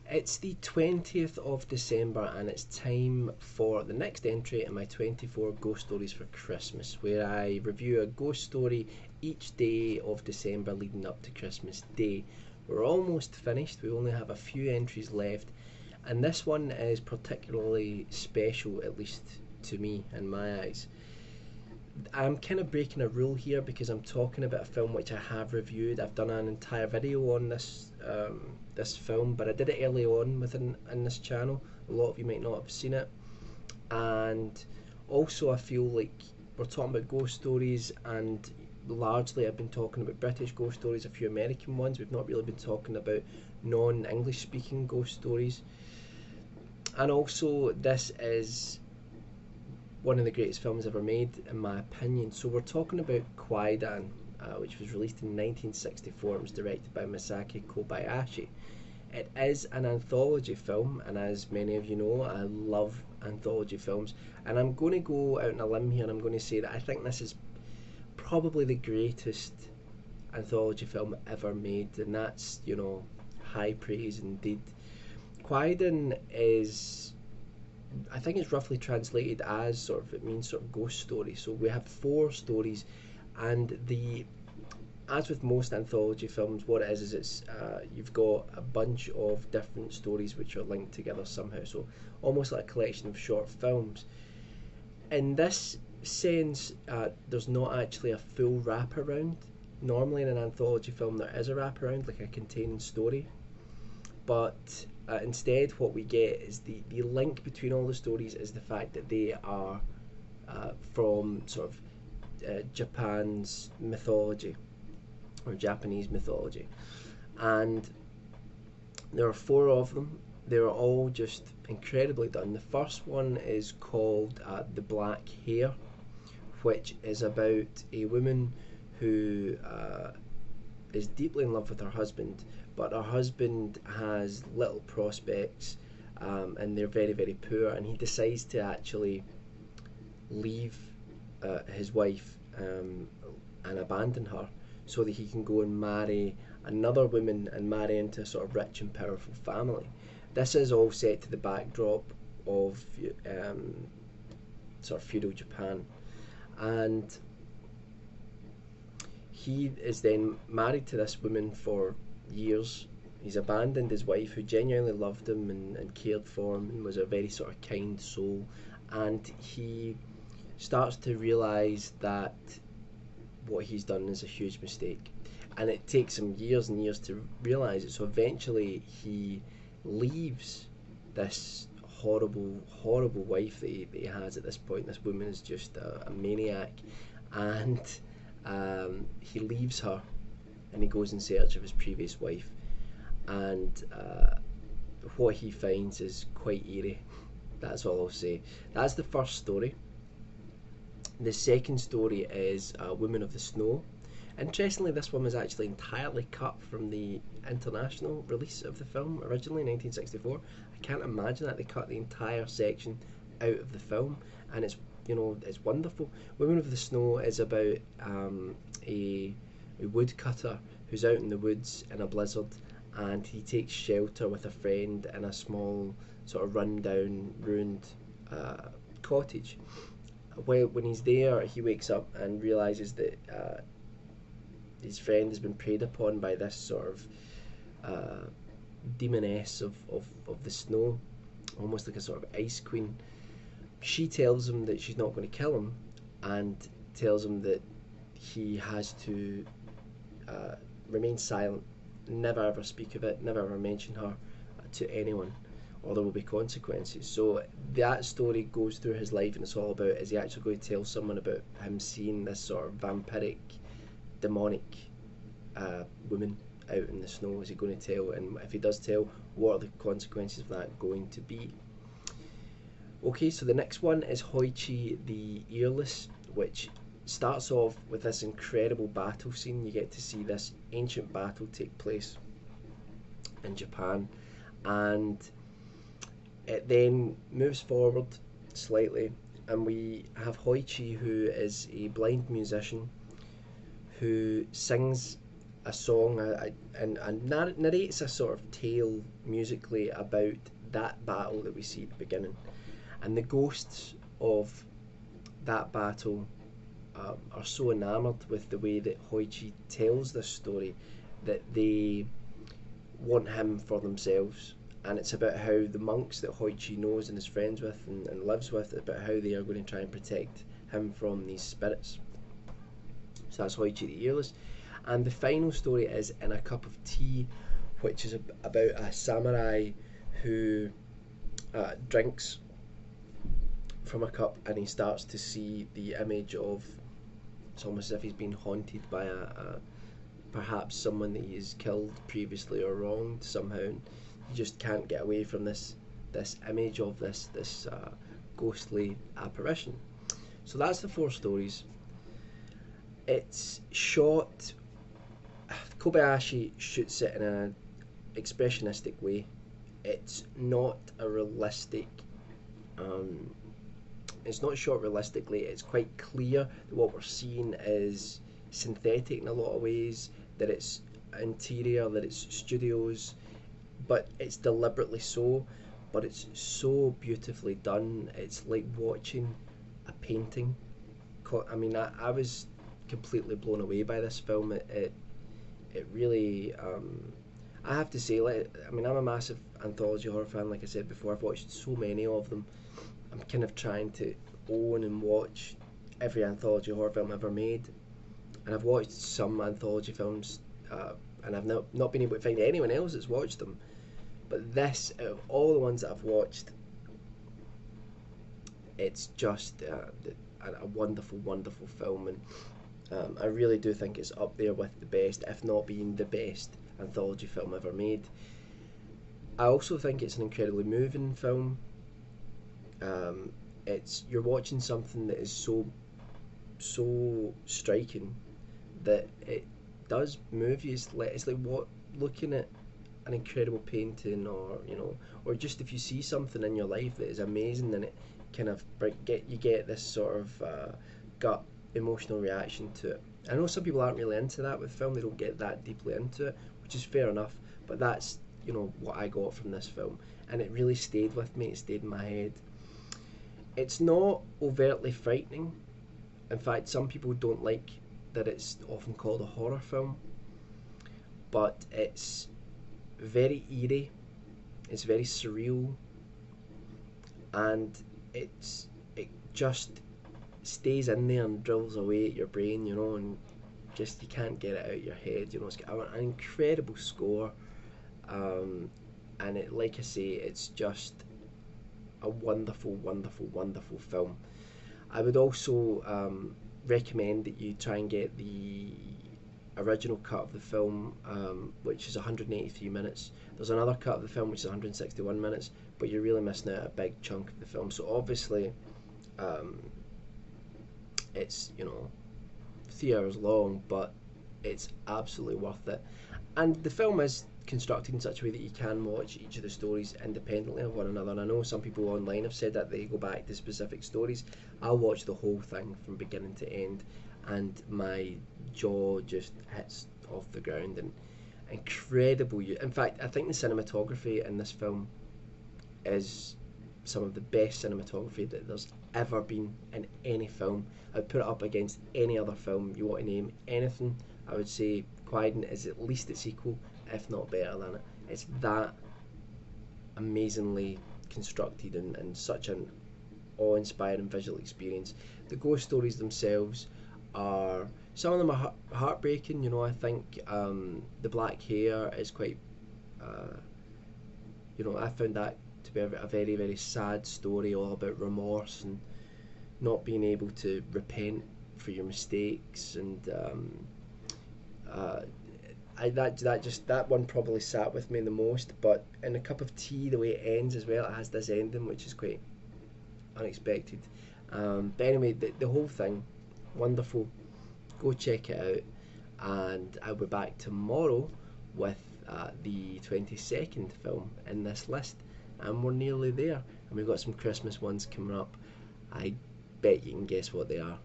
It's the 20th of December and it's time for the next entry in my 24 Ghost Stories for Christmas, where I review a ghost story each day of December leading up to Christmas Day. We're almost finished, we only have a few entries left, and this one is particularly special, at least to me in my eyes. I'm kind of breaking a rule here because I'm talking about a film which I have reviewed. I've done an entire video on this film, but I did it early on within in this channel. A lot of you might not have seen it, and also I feel like we're talking about ghost stories, and largely I've been talking about British ghost stories, a few American ones. We've not really been talking about non-English speaking ghost stories, and also this is one of the greatest films ever made, in my opinion. So we're talking about Kwaidan, which was released in 1964. It was directed by Masaki Kobayashi. It is an anthology film, and as many of you know, I love anthology films. And I'm going to go out on a limb here, and I'm going to say that I think this is probably the greatest anthology film ever made, and that's, you know, high praise indeed. Kwaidan is, I think it's roughly translated as sort of, it means sort of ghost story. So we have 4 stories, and as with most anthology films, what it is it's you've got a bunch of different stories which are linked together somehow. So almost like a collection of short films. In this sense, there's not actually a full wraparound. Normally in an anthology film there is a wraparound, like a contained story, but instead what we get is the link between all the stories is the fact that they are from sort of Japan's mythology, or Japanese mythology, and there are 4 of them. They're all just incredibly done. The first one is called The Black Hair, which is about a woman who is deeply in love with her husband, but her husband has little prospects, and they're very, very poor, and he decides to actually leave his wife and abandon her so that he can go and marry another woman and marry into a sort of rich and powerful family. This is all set to the backdrop of sort of feudal Japan, and he is then married to this woman for years. He's abandoned his wife, who genuinely loved him and cared for him and was a very sort of kind soul, and he starts to realise that what he's done is a huge mistake, and it takes him years and years to realise it. So eventually he leaves this horrible, horrible wife that he has at this point. This woman is just a maniac, and he leaves her and he goes in search of his previous wife, and what he finds is quite eerie. That's all I'll say. That's the first story. The second story is Woman of the Snow. Interestingly, this one was actually entirely cut from the international release of the film, originally in 1964. I can't imagine that they cut the entire section out of the film, and it's, you know, it's wonderful. Woman of the Snow is about a woodcutter who's out in the woods in a blizzard, and he takes shelter with a friend in a small sort of run-down, ruined cottage. When he's there, he wakes up and realises that his friend has been preyed upon by this sort of demoness of the snow, almost like a sort of ice queen. She tells him that she's not going to kill him, and tells him that he has to remain silent, never ever speak of it, never ever mention her to anyone, or there will be consequences. So that story goes through his life, and it's all about, is he actually going to tell someone about him seeing this sort of vampiric, demonic woman out in the snow? Is he going to tell? And if he does tell, what are the consequences of that going to be? Okay, so the next one is Hoichi the Earless, which starts off with this incredible battle scene. You get to see this ancient battle take place in Japan, and it then moves forward slightly, and we have Hoichi, who is a blind musician who sings a song and narrates a sort of tale musically about that battle that we see at the beginning, and the ghosts of that battle are so enamoured with the way that Hoichi tells this story that they want him for themselves. And it's about how the monks that Hoichi knows and is friends with and lives with, about how they are going to try and protect him from these spirits. So that's Hoichi the Earless. And the final story is In a Cup of Tea, which is about a samurai who drinks from a cup, and he starts to see the image of, it's almost as if he's been haunted by a perhaps someone that he has killed previously or wronged somehow. And he just can't get away from this image of this ghostly apparition. So that's the 4 stories. It's shot, Kobayashi shoots it in an expressionistic way. It's not a realistic, it's not shot realistically. It's quite clear that what we're seeing is synthetic in a lot of ways, that it's interior, that it's studios, but it's deliberately so, but it's so beautifully done. It's like watching a painting. I mean, I was completely blown away by this film. It really, I have to say, I mean, I'm a massive anthology horror fan, like I said before. I've watched so many of them. I'm kind of trying to own and watch every anthology horror film ever made, and I've watched some anthology films, and I've not been able to find anyone else that's watched them. But this, out of all the ones that I've watched, it's just a wonderful, wonderful film, and I really do think it's up there with the best, if not being the best anthology film ever made. I also think it's an incredibly moving film. You're watching something that is so striking that it does move you. It's like looking at an incredible painting, or just if you see something in your life that is amazing, and it kind of get this sort of gut emotional reaction to it. I know some people aren't really into that with film; they don't get that deeply into it, which is fair enough. But that's what I got from this film, and it really stayed with me. It stayed in my head. It's not overtly frightening. In fact, some people don't like that it's often called a horror film, but it's very eerie, it's very surreal, and it just stays in there and drills away at your brain, and just you can't get it out of your head. It's got an incredible score, and it, like I say, it's just a wonderful, wonderful, wonderful film. I would also recommend that you try and get the original cut of the film, which is 183 minutes. There's another cut of the film which is 161 minutes, but you're really missing out a big chunk of the film. So obviously, it's 3 hours long, but it's absolutely worth it. And the film is constructed in such a way that you can watch each of the stories independently of one another. And I know some people online have said that they go back to specific stories. I'll watch the whole thing from beginning to end, and my jaw just hits off the ground. And incredible. In fact, I think the cinematography in this film is some of the best cinematography that there's ever been in any film. I'd put it up against any other film you want to name. Anything, I would say Kwaidan is at least its equal, if not better than it. It's that amazingly constructed and such an awe-inspiring visual experience. The ghost stories themselves are, some of them are heartbreaking. I think the black hair is quite, I found that to be a very, very sad story, all about remorse and not being able to repent for your mistakes, and that one probably sat with me the most. But In a Cup of Tea, the way it ends as well, it has this ending which is quite unexpected. But anyway, the whole thing, wonderful. Go check it out, and I'll be back tomorrow with the 22nd film in this list, and we're nearly there. And we've got some Christmas ones coming up. I bet you can guess what they are.